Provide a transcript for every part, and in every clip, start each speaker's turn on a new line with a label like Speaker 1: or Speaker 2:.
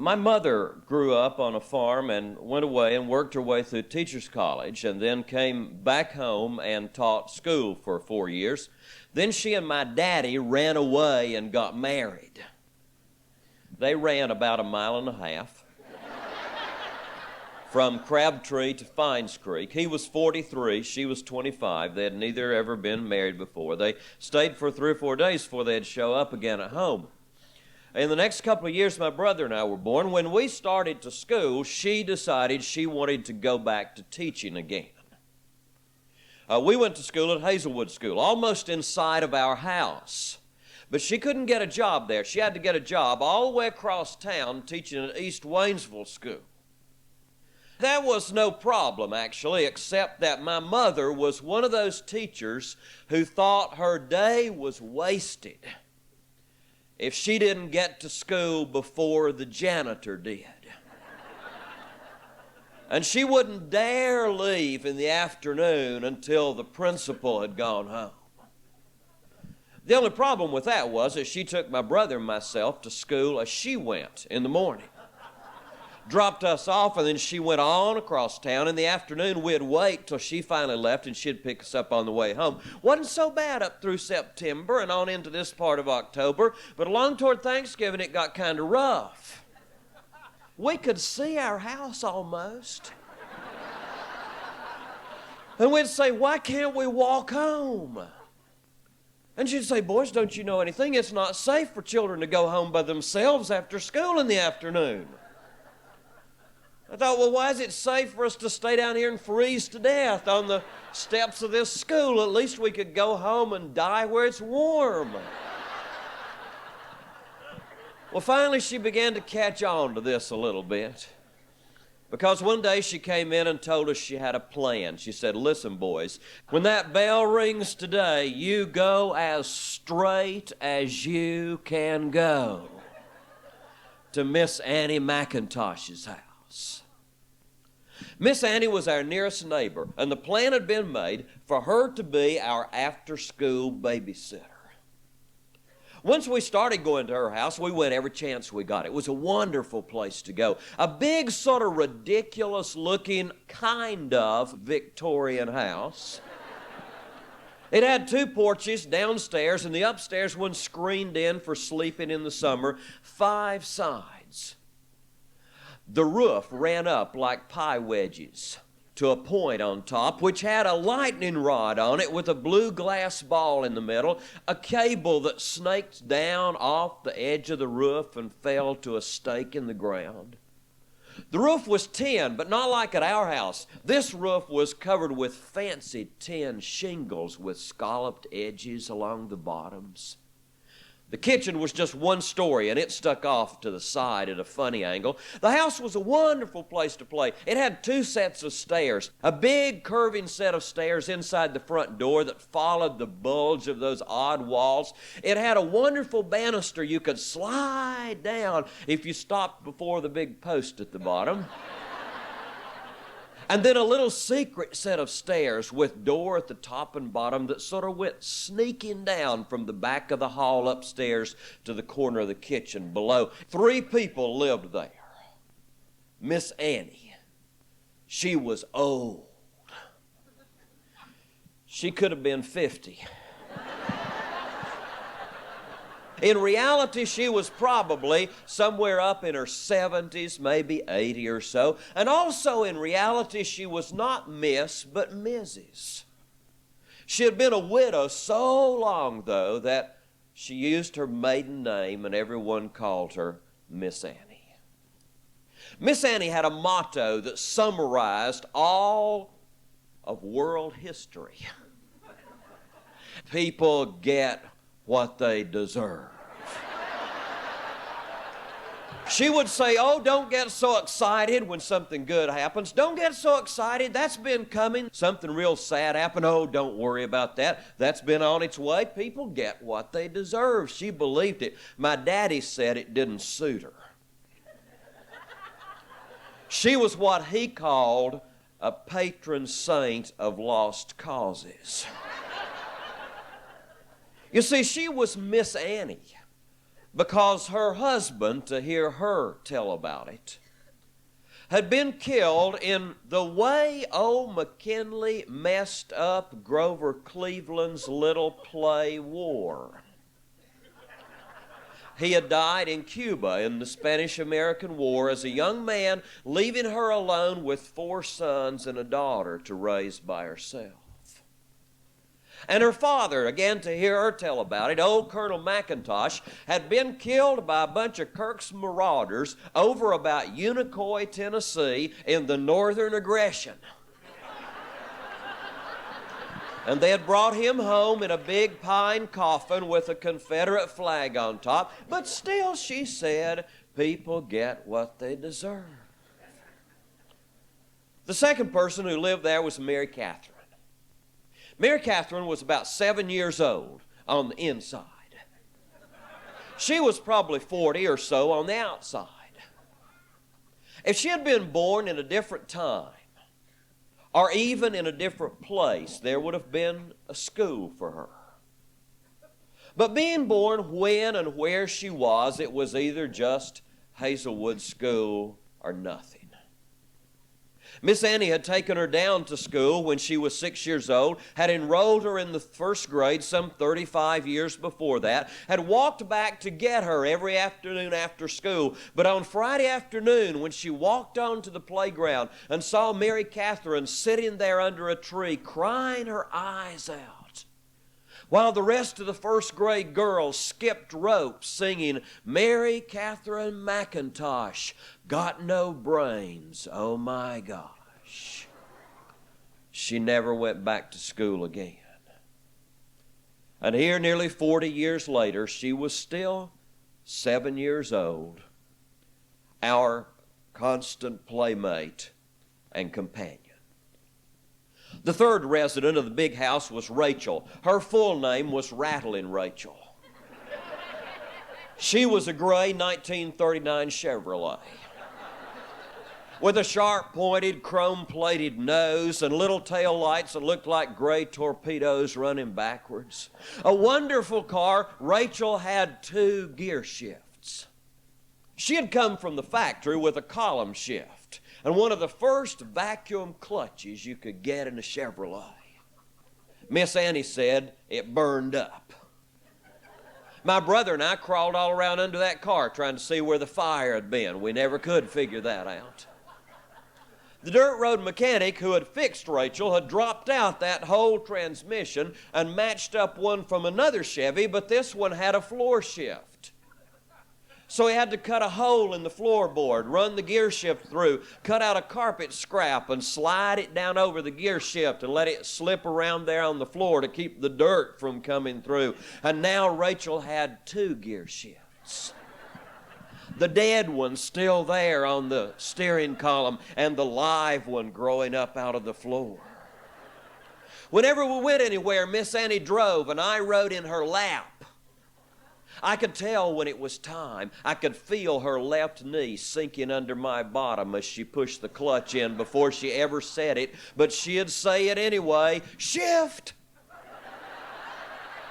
Speaker 1: My mother grew up on a farm and went away and worked her way through teacher's college and then came back home and taught school for 4 years. Then she and my daddy ran away and got married. They ran about 1.5 miles from Crabtree to Fines Creek. He was 43, she was 25. They had neither ever been married before. They stayed for 3 or 4 days before they'd show up again at home. In the next couple of years, my brother and I were born. When we started to school, she decided she wanted to go back to teaching again. We went to school at Hazelwood School, almost inside of our house. But she couldn't get a job there. She had to get a job all the way across town teaching at East Waynesville School. That was no problem, actually, except that my mother was one of those teachers who thought her day was wasted if she didn't get to school before the janitor did. And she wouldn't dare leave in the afternoon until the principal had gone home. The only problem with that was that she took my brother and myself to school as she went in the morning. Dropped us off, and then she went on across town. In the afternoon, we'd wait till she finally left, and she'd pick us up on the way home. Wasn't so bad up through September and on into this part of October, but along toward Thanksgiving, it got kind of rough. We could see our house almost. And we'd say, why can't we walk home? And she'd say, boys, don't you know anything? It's not safe for children to go home by themselves after school in the afternoon. I thought, well, why is it safe for us to stay down here and freeze to death on the steps of this school? At least we could go home and die where it's warm. Well, finally she began to catch on to this a little bit, because one day she came in and told us she had a plan. She said, listen, boys, when that bell rings today, you go as straight as you can go to Miss Annie McIntosh's house. Miss Annie was our nearest neighbor, and the plan had been made for her to be our after-school babysitter. Once we started going to her house, we went every chance we got. It was a wonderful place to go. A big, sort of ridiculous-looking, kind of Victorian house. It had 2 porches downstairs, and the upstairs one screened in for sleeping in the summer, 5 sides. The roof ran up like pie wedges to a point on top, which had a lightning rod on it with a blue glass ball in the middle, a cable that snaked down off the edge of the roof and fell to a stake in the ground. The roof was tin, but not like at our house. This roof was covered with fancy tin shingles with scalloped edges along the bottoms. The kitchen was just 1 story, and it stuck off to the side at a funny angle. The house was a wonderful place to play. It had 2 sets of stairs, a big curving set of stairs inside the front door that followed the bulge of those odd walls. It had a wonderful banister you could slide down if you stopped before the big post at the bottom. And then a little secret set of stairs with door at the top and bottom that sort of went sneaking down from the back of the hall upstairs to the corner of the kitchen below. 3 people lived there. Miss Annie, she was old. She could have been 50. In reality, she was probably somewhere up in her 70s, maybe 80 or so. And also in reality, she was not Miss, but Mrs. She had been a widow so long, though, that she used her maiden name and everyone called her Miss Annie. Miss Annie had a motto that summarized all of world history. People get what they deserve. She would say, oh, don't get so excited when something good happens. Don't get so excited. That's been coming. Something real sad happened. Oh, don't worry about that. That's been on its way. People get what they deserve. She believed it. My daddy said it didn't suit her. She was what he called a patron saint of lost causes. You see, she was Miss Annie, because her husband, to hear her tell about it, had been killed in the way old McKinley messed up Grover Cleveland's little play War. He had died in Cuba in the Spanish-American War as a young man, leaving her alone with 4 sons and a daughter to raise by herself. And her father, again to hear her tell about it, old Colonel McIntosh, had been killed by a bunch of Kirk's marauders over about Unicoi, Tennessee, in the Northern Aggression. And they had brought him home in a big pine coffin with a Confederate flag on top. But still, she said, people get what they deserve. The second person who lived there was Mary Catherine. Mary Catherine was about 7 years old on the inside. She was probably 40 or so on the outside. If she had been born in a different time, or even in a different place, there would have been a school for her. But being born when and where she was, it was either just Hazelwood School or nothing. Miss Annie had taken her down to school when she was 6 years old, had enrolled her in the first grade some 35 years before that, had walked back to get her every afternoon after school. But on Friday afternoon, when she walked onto the playground and saw Mary Catherine sitting there under a tree, crying her eyes out, while the rest of the first grade girls skipped rope singing, Mary Catherine McIntosh got no brains, oh my gosh. She never went back to school again. And here, nearly 40 years later, she was still 7 years old, our constant playmate and companion. The third resident of the big house was Rachel. Her full name was Rattling Rachel. She was a gray 1939 Chevrolet with a sharp-pointed, chrome-plated nose and little tail lights that looked like gray torpedoes running backwards. A wonderful car. Rachel had 2 gear shifts. She had come from the factory with a column shift and one of the first vacuum clutches you could get in a Chevrolet. Miss Annie said it burned up. My brother and I crawled all around under that car trying to see where the fire had been. We never could figure that out. The dirt road mechanic who had fixed Rachel had dropped out that whole transmission and matched up one from another Chevy, but this one had a floor shift. So he had to cut a hole in the floorboard, run the gear shift through, cut out a carpet scrap and slide it down over the gear shift and let it slip around there on the floor to keep the dirt from coming through. And now Rachel had 2 gear shifts. The dead one still there on the steering column and the live one growing up out of the floor. Whenever we went anywhere, Miss Annie drove and I rode in her lap. I could tell when it was time. I could feel her left knee sinking under my bottom as she pushed the clutch in before she ever said it, but she'd say it anyway, shift!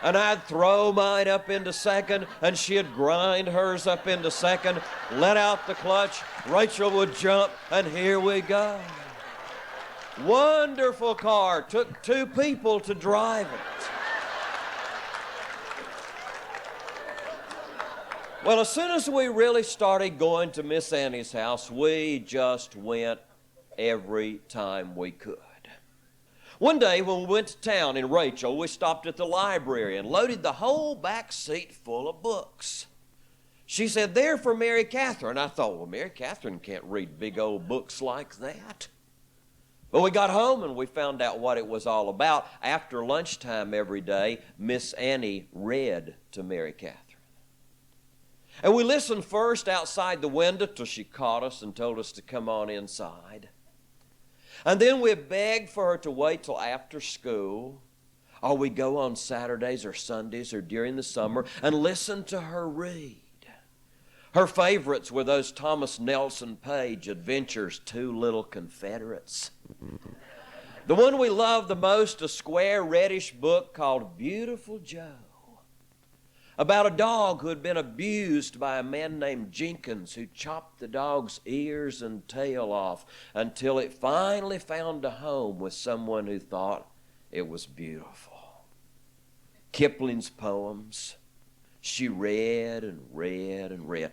Speaker 1: And I'd throw mine up into second, and she'd grind hers up into second, let out the clutch, Rachel would jump, and here we go. Wonderful car. Took 2 people to drive it. Well, as soon as we really started going to Miss Annie's house, we just went every time we could. One day when we went to town in Rachel, we stopped at the library and loaded the whole back seat full of books. She said, they're for Mary Catherine. I thought, well, Mary Catherine can't read big old books like that. But we got home and we found out what it was all about. After lunchtime every day, Miss Annie read to Mary Catherine. And we listened first outside the window till she caught us and told us to come on inside. And then we begged for her to wait till after school, or we go on Saturdays or Sundays or during the summer and listen to her read. Her favorites were those Thomas Nelson Page adventures, 2 Little Confederates. The one we loved the most, a square reddish book called Beautiful Joe. about a dog who had been abused by a man named Jenkins, who chopped the dog's ears and tail off until it finally found a home with someone who thought it was beautiful. Kipling's poems, she read and read and read.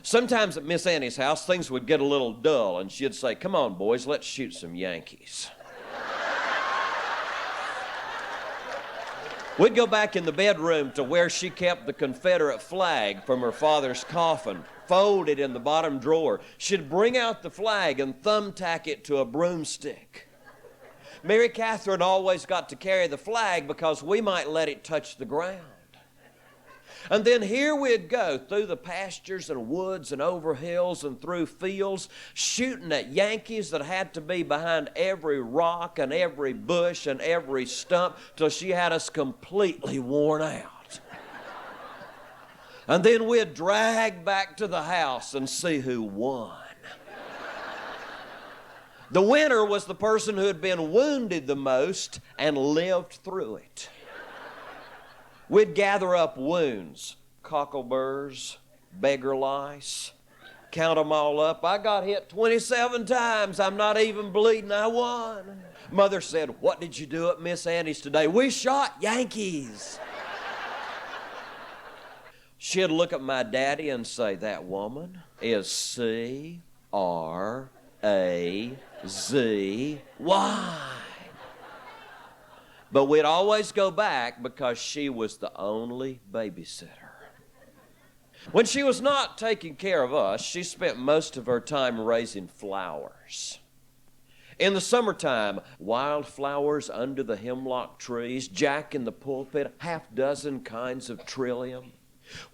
Speaker 1: Sometimes at Miss Annie's house, things would get a little dull, and she'd say, "Come on, boys, let's shoot some Yankees." We'd go back in the bedroom to where she kept the Confederate flag from her father's coffin, folded in the bottom drawer. She'd bring out the flag and thumbtack it to a broomstick. Mary Catherine always got to carry the flag because we might let it touch the ground. And then here we'd go through the pastures and woods and over hills and through fields, shooting at Yankees that had to be behind every rock and every bush and every stump till she had us completely worn out. And then we'd drag back to the house and see who won. The winner was the person who had been wounded the most and lived through it. We'd gather up wounds, cockleburs, beggar lice, count them all up. I got hit 27 times. I'm not even bleeding. I won. Mother said, "What did you do at Miss Annie's today?" "We shot Yankees." She'd look at my daddy and say, "That woman is C-R-A-Z-Y." But we'd always go back because she was the only babysitter. When she was not taking care of us, she spent most of her time raising flowers. In the summertime, wildflowers under the hemlock trees, Jack in the pulpit, half-dozen kinds of trillium,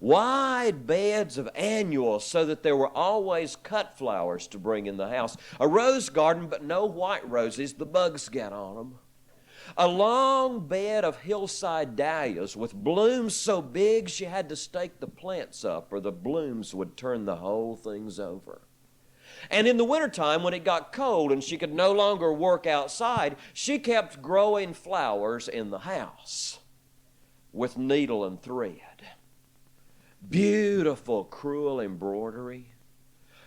Speaker 1: wide beds of annuals so that there were always cut flowers to bring in the house, a rose garden but no white roses, the bugs get on them. A long bed of hillside dahlias with blooms so big she had to stake the plants up or the blooms would turn the whole things over. And in the wintertime, when it got cold and she could no longer work outside, she kept growing flowers in the house with needle and thread. Beautiful crewel embroidery,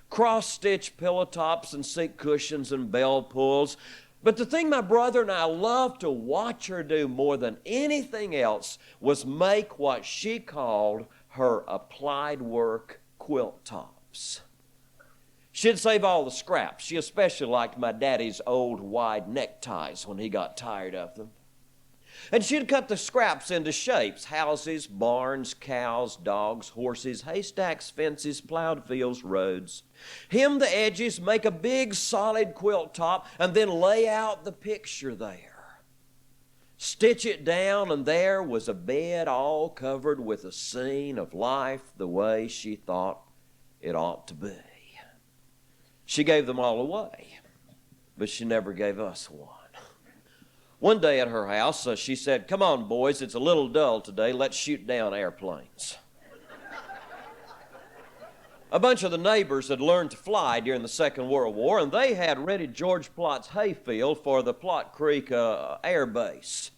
Speaker 1: cross-stitch pillow tops and seat cushions and bell pulls. But the thing my brother and I loved to watch her do more than anything else was make what she called her applied work quilt tops. She'd save all the scraps. She especially liked my daddy's old wide neckties when he got tired of them. And she'd cut the scraps into shapes: houses, barns, cows, dogs, horses, haystacks, fences, plowed fields, roads. Hem the edges, make a big solid quilt top, and then lay out the picture there. Stitch it down, and there was a bed all covered with a scene of life the way she thought it ought to be. She gave them all away, but she never gave us one. One day at her house, she said, "Come on, boys, it's a little dull today. Let's shoot down airplanes." A bunch of the neighbors had learned to fly during the Second World War, and they had rented George Plott's hayfield for the Plott Creek Air Base.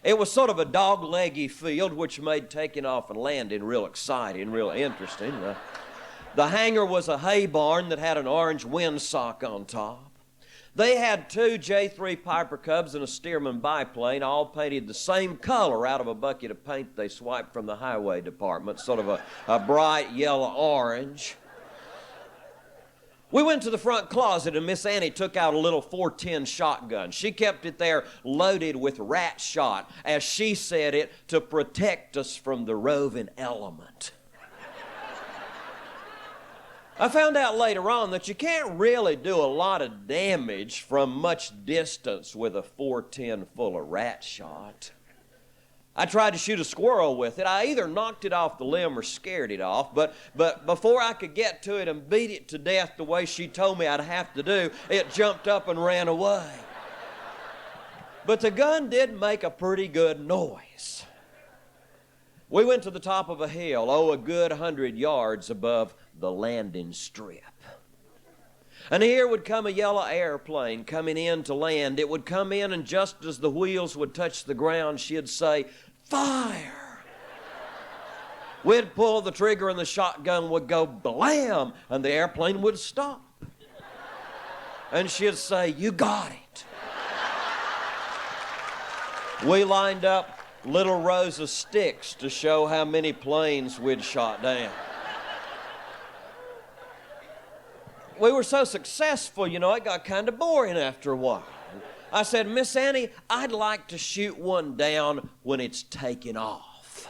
Speaker 1: It was sort of a dog-leggy field, which made taking off and landing real exciting, real interesting. The hangar was a hay barn that had an orange windsock on top. They had 2 J-3 Piper Cubs and a Stearman biplane, all painted the same color out of a bucket of paint they swiped from the highway department, sort of a bright yellow-orange. We went to the front closet, and Miss Annie took out a little .410 shotgun. She kept it there loaded with rat shot, as she said it, to protect us from the roving element. I found out later on that you can't really do a lot of damage from much distance with a .410 full of rat shot. I tried to shoot a squirrel with it. I either knocked it off the limb or scared it off, but before I could get to it and beat it to death the way she told me I'd have to do, it jumped up and ran away. But the gun did make a pretty good noise. We went to the top of a hill, a good 100 yards above the landing strip. And here would come a yellow airplane coming in to land. It would come in, and just as the wheels would touch the ground, she'd say, "Fire!" We'd pull the trigger and the shotgun would go blam, and the airplane would stop. And she'd say, "You got it." We lined up little rows of sticks to show how many planes we'd shot down. We were so successful, it got kind of boring after a while. I said, "Miss Annie, I'd like to shoot one down when it's taking off."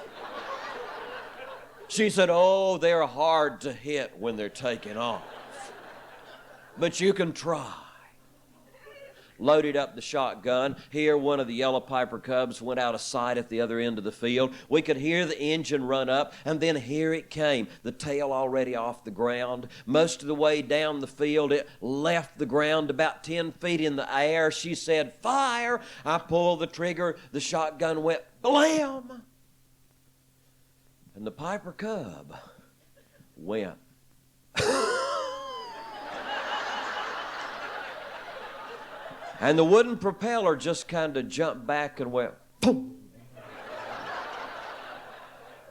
Speaker 1: She said, "Oh, they're hard to hit when they're taking off. But you can try." Loaded up the shotgun. Here, one of the yellow piper cubs went out of sight at the other end of the field. We could hear the engine run up, and then here it came, the tail already off the ground. Most of the way down the field, it left the ground about 10 feet in the air. She said, "Fire!" I pulled the trigger. The shotgun went blam! And the piper cub went. And the wooden propeller just kind of jumped back and went, boom.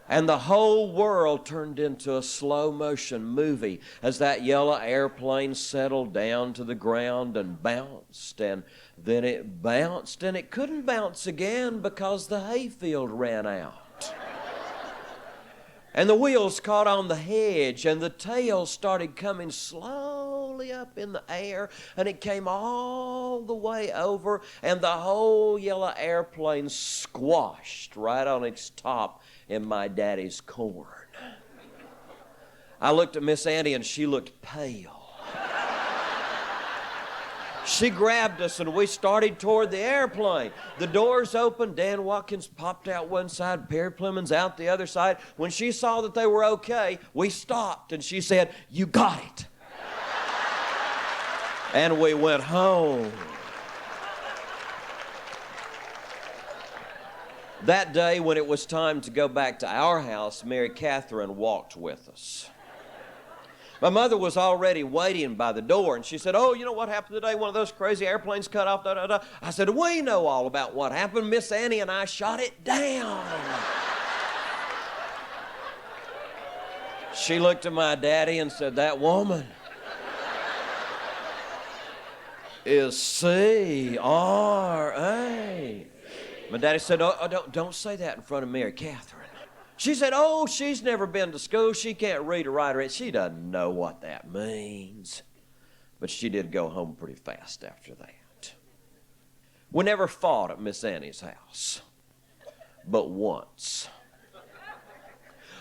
Speaker 1: And the whole world turned into a slow motion movie as that yellow airplane settled down to the ground and bounced. And then it bounced, and it couldn't bounce again because the hayfield ran out. And the wheels caught on the hedge, and the tail started coming slowly up in the air, and it came all the way over, and the whole yellow airplane squashed right on its top in my daddy's corn. I looked at Miss Annie, and she looked pale. She grabbed us, and we started toward the airplane. The doors opened. Dan Watkins popped out one side, Perry Plemons out the other side. When she saw that they were okay, we stopped, and she said, "You got it." And we went home. That day, when it was time to go back to our house, Mary Catherine walked with us. My mother was already waiting by the door, and she said, "Oh, you know what happened today? One of those crazy airplanes cut off, da, da, da." I said, "We know all about what happened. Miss Annie and I shot it down." She looked at my daddy and said, "That woman is C-R-A." My daddy said, "Oh, don't say that in front of Mary Catherine." She said, "Oh, she's never been to school. She can't read or write or she doesn't know what that means." But she did go home pretty fast after that. We never fought at Miss Annie's house, but once.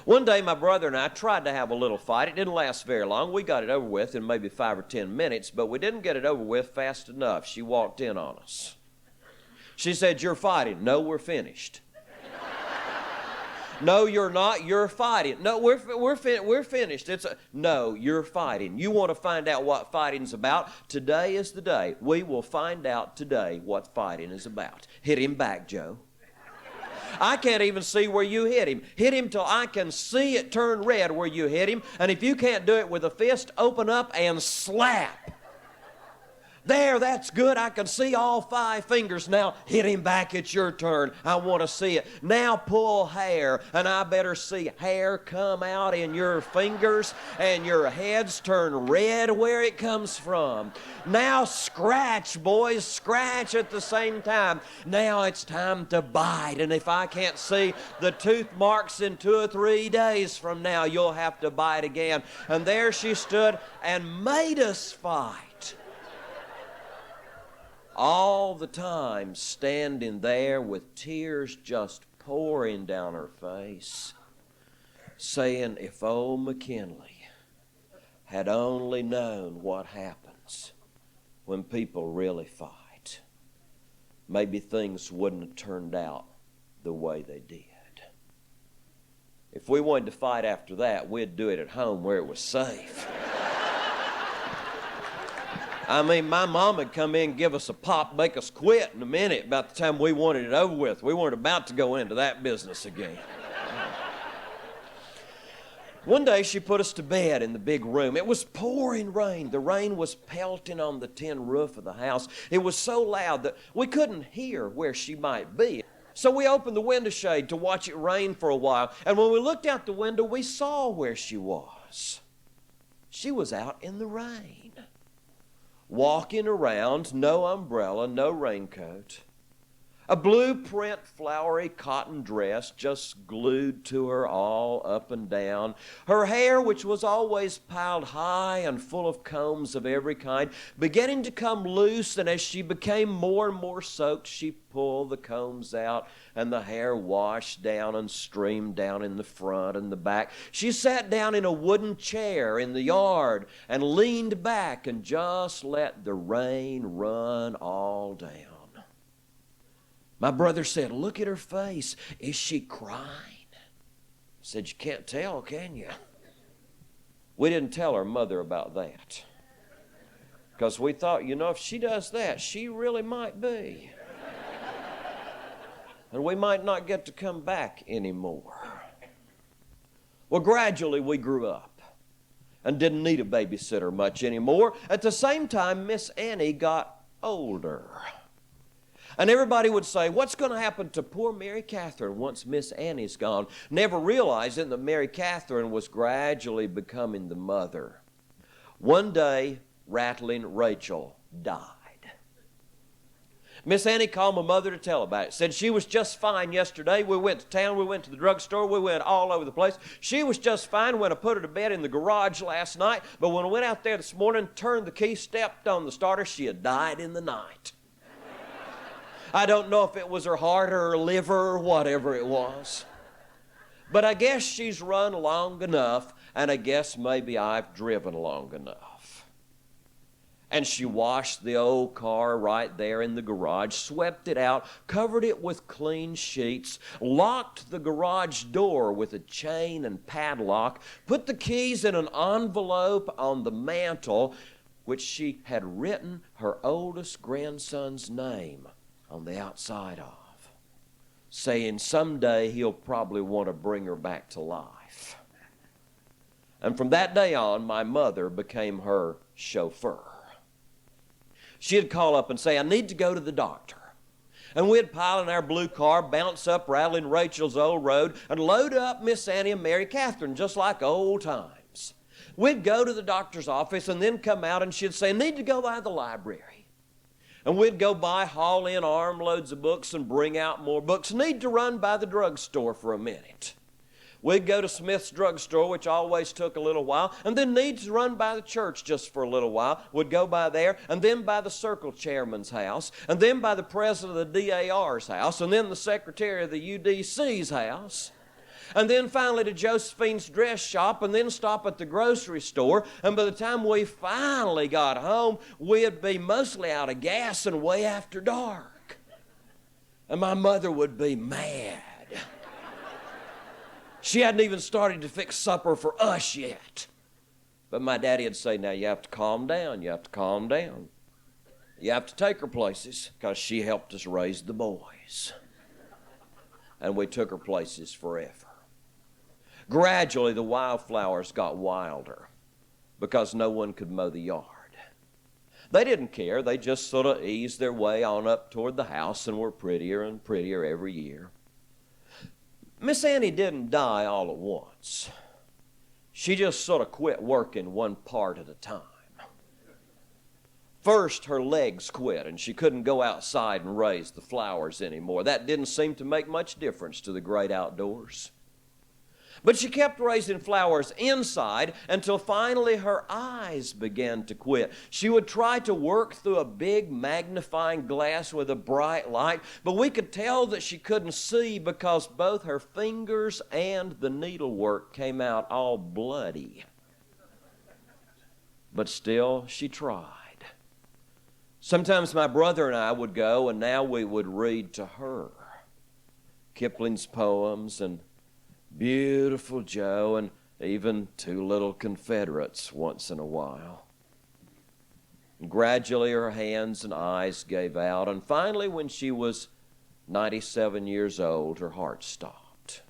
Speaker 1: One day, my brother and I tried to have a little fight. It didn't last very long. We got it over with in maybe 5 or 10 minutes, but we didn't get it over with fast enough. She walked in on us. She said, "You're fighting." "No, we're finished." "No, you're not. You're fighting." "No, we're finished." No, you're fighting. You want to find out what fighting's about? Today is the day. We will find out today what fighting is about. Hit him back, Joe. I can't even see where you hit him. Hit him till I can see it turn red where you hit him. And if you can't do it with a fist, open up and slap. There, that's good. I can see all 5 fingers now. Hit him back. It's your turn. I want to see it. Now pull hair, and I better see hair come out in your fingers, and your heads turn red where it comes from. Now scratch, boys. Scratch at the same time. Now it's time to bite, and if I can't see the tooth marks in 2 or 3 days from now, you'll have to bite again. And there she stood and made us fight. All the time standing there with tears just pouring down her face, saying, "If old McKinley had only known what happens when people really fight, maybe things wouldn't have turned out the way they did." If we wanted to fight after that, we'd do it at home where it was safe. I mean, my mom would come in, give us a pop, make us quit in a minute about the time we wanted it over with. We weren't about to go into that business again. One day she put us to bed in the big room. It was pouring rain. The rain was pelting on the tin roof of the house. It was so loud that we couldn't hear where she might be. So we opened the window shade to watch it rain for a while. And when we looked out the window, we saw where she was. She was out in the rain, walking around, no umbrella, no raincoat. A blue print flowery cotton dress just glued to her all up and down. Her hair, which was always piled high and full of combs of every kind, beginning to come loose, and as she became more and more soaked, she pulled the combs out, and the hair washed down and streamed down in the front and the back. She sat down in a wooden chair in the yard and leaned back and just let the rain run all down. My brother said, "Look at her face. Is she crying?" I said, "You can't tell, can you?" We didn't tell her mother about that, because we thought, if she does that, she really might be. And we might not get to come back anymore. Well, gradually we grew up and didn't need a babysitter much anymore. At the same time, Miss Annie got older. And everybody would say, "What's going to happen to poor Mary Catherine once Miss Annie's gone?" Never realizing that Mary Catherine was gradually becoming the mother. One day, Rattling Rachel died. Miss Annie called my mother to tell about it. Said she was just fine yesterday. We went to town. We went to the drugstore. We went all over the place. She was just fine when I put her to bed in the garage last night. But when I went out there this morning, turned the key, stepped on the starter, she had died in the night. I don't know if it was her heart or her liver or whatever it was. But I guess she's run long enough, and I guess maybe I've driven long enough. And she washed the old car right there in the garage, swept it out, covered it with clean sheets, locked the garage door with a chain and padlock, put the keys in an envelope on the mantel, which she had written her oldest grandson's name on the outside of, saying someday he'll probably want to bring her back to life. And from that day on, my mother became her chauffeur. She'd call up and say, "I need to go to the doctor." And we'd pile in our blue car, bounce up Rattling Rachel's old road, and load up Miss Annie and Mary Catherine, just like old times. We'd go to the doctor's office and then come out, and she'd say, "I need to go by the library." And we'd go by, haul in armloads of books and bring out more books. Need to run by the drugstore for a minute. We'd go to Smith's drugstore, which always took a little while, and then need to run by the church just for a little while. We'd go by there, and then by the circle chairman's house, and then by the president of the DAR's house, and then the secretary of the UDC's house. And then finally to Josephine's dress shop, and then stop at the grocery store. And by the time we finally got home, we'd be mostly out of gas and way after dark. And my mother would be mad. She hadn't even started to fix supper for us yet. But my daddy would say, "Now you have to calm down, you have to calm down. You have to take her places, because she helped us raise the boys." And we took her places forever. Gradually, the wildflowers got wilder because no one could mow the yard. They didn't care. They just sort of eased their way on up toward the house and were prettier and prettier every year. Miss Annie didn't die all at once. She just sort of quit working one part at a time. First, her legs quit, and she couldn't go outside and raise the flowers anymore. That didn't seem to make much difference to the great outdoors. But she kept raising flowers inside until finally her eyes began to quit. She would try to work through a big magnifying glass with a bright light, but we could tell that she couldn't see because both her fingers and the needlework came out all bloody. But still, she tried. Sometimes my brother and I would go, and now we would read to her Kipling's poems and Beautiful Joe, and even Two Little Confederates once in a while. And gradually her hands and eyes gave out, and finally when she was 97 years old, her heart stopped.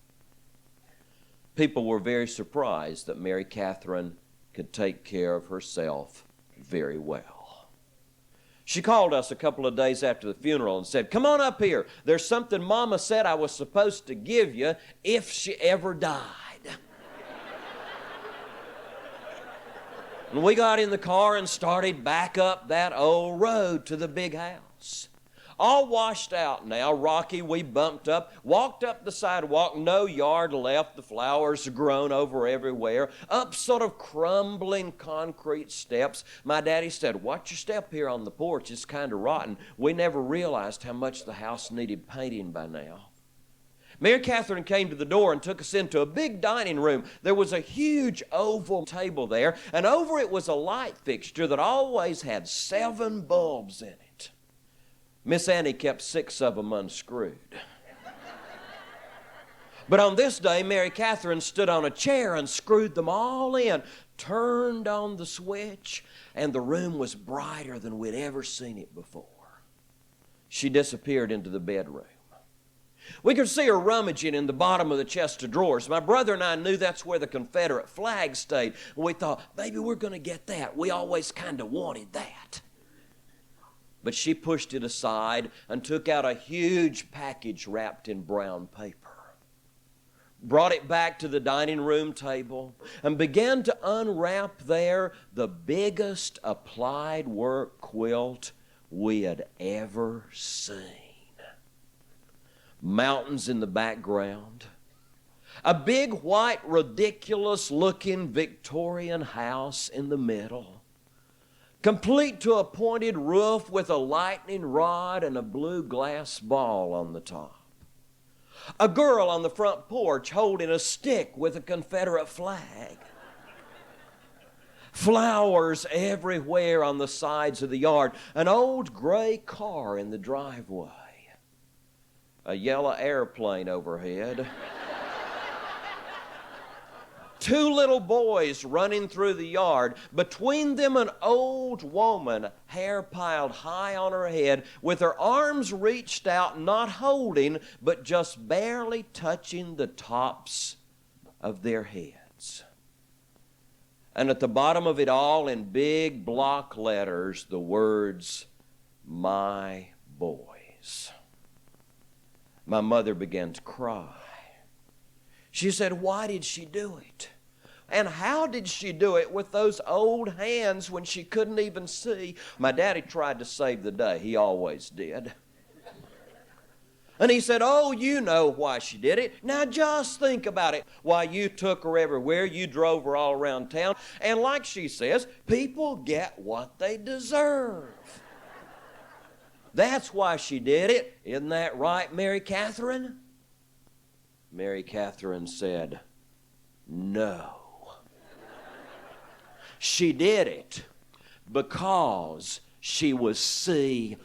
Speaker 1: People were very surprised that Mary Catherine could take care of herself very well. She called us a couple of days after the funeral and said, "Come on up here. There's something Mama said I was supposed to give you if she ever died." And we got in the car and started back up that old road to the big house. All washed out now, rocky, we bumped up, walked up the sidewalk, no yard left, the flowers grown over everywhere, up sort of crumbling concrete steps. My daddy said, "Watch your step here on the porch, it's kind of rotten." We never realized how much the house needed painting by now. Mary Catherine came to the door and took us into a big dining room. There was a huge oval table there, and over it was a light fixture that always had 7 bulbs in it. Miss Annie kept 6 of them unscrewed. But on this day, Mary Catherine stood on a chair and screwed them all in, turned on the switch, and the room was brighter than we'd ever seen it before. She disappeared into the bedroom. We could see her rummaging in the bottom of the chest of drawers. My brother and I knew that's where the Confederate flag stayed. We thought, maybe we're going to get that. We always kind of wanted that. But she pushed it aside and took out a huge package wrapped in brown paper. Brought it back to the dining room table and began to unwrap there the biggest applied work quilt we had ever seen. Mountains in the background. A big white ridiculous looking Victorian house in the middle. Complete to a pointed roof with a lightning rod and a blue glass ball on the top. A girl on the front porch holding a stick with a Confederate flag. Flowers everywhere on the sides of the yard. An old gray car in the driveway. A yellow airplane overhead. 2 little boys running through the yard. Between them, an old woman, hair piled high on her head, with her arms reached out, not holding, but just barely touching the tops of their heads. And at the bottom of it all, in big block letters, the words, "My boys." My mother began to cry. She said, "Why did she do it? And how did she do it with those old hands when she couldn't even see?" My daddy tried to save the day. He always did. And he said, "Oh, you know why she did it. Now just think about it. Why, you took her everywhere. You drove her all around town. And like she says, people get what they deserve. That's why she did it. Isn't that right, Mary Catherine?" Mary Catherine said, "No. She did it because she was C-R-A-Z-Y."